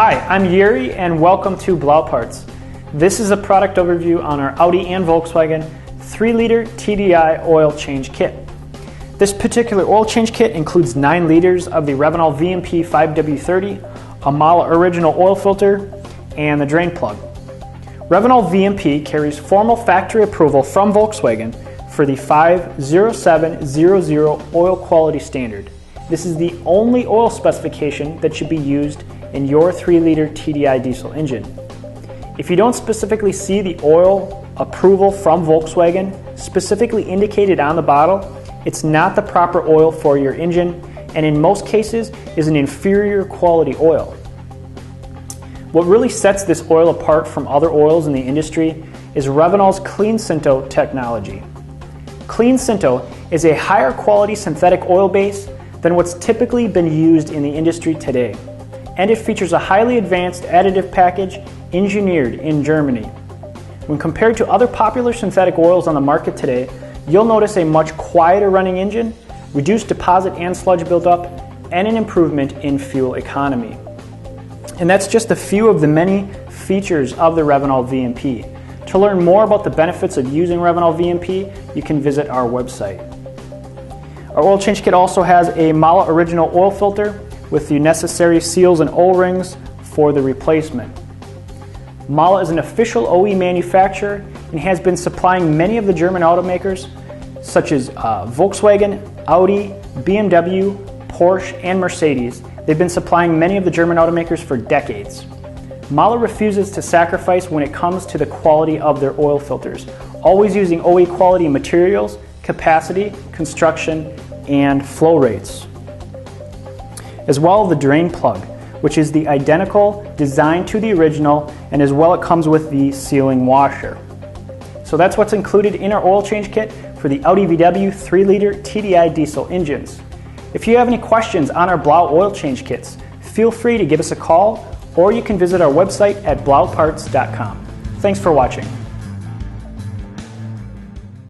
Hi, I'm Yuri and welcome to BLAU Parts. This is a product overview on our Audi and Volkswagen 3-liter TDI oil change kit. This particular oil change kit includes 9 liters of the Revenol VMP 5W30, a MAHLE original oil filter, and the drain plug. Revenol VMP carries formal factory approval from Volkswagen for the 50700 oil quality standard. This is the only oil specification that should be used in your 3-liter TDI diesel engine. If you don't specifically see the oil approval from Volkswagen specifically indicated on the bottle, it's not the proper oil for your engine, and in most cases is an inferior quality oil. What really sets this oil apart from other oils in the industry is Revenol's Clean Synto technology. Clean Synto is a higher quality synthetic oil base than what's typically been used in the industry today, and it features a highly advanced additive package engineered in Germany. When compared to other popular synthetic oils on the market today, you'll notice a much quieter running engine, reduced deposit and sludge buildup, and an improvement in fuel economy. And that's just a few of the many features of the Revenol VMP. To learn more about the benefits of using Revenol VMP, you can visit our website. Our oil change kit also has a MAHLE original oil filter with the necessary seals and O-rings for the replacement. MAHLE is an official OE manufacturer and has been supplying many of the German automakers such as Volkswagen, Audi, BMW, Porsche, and Mercedes. They've been supplying many of the German automakers for decades. MAHLE refuses to sacrifice when it comes to the quality of their oil filters, always using OE quality materials, capacity, construction, and flow rates. As well, the drain plug, which is the identical design to the original, and as well it comes with the sealing washer. So that's what's included in our oil change kit for the Audi VW 3-liter TDI diesel engines. If you have any questions on our BLAU oil change kits, feel free to give us a call, or you can visit our website at blauparts.com. Thanks for watching.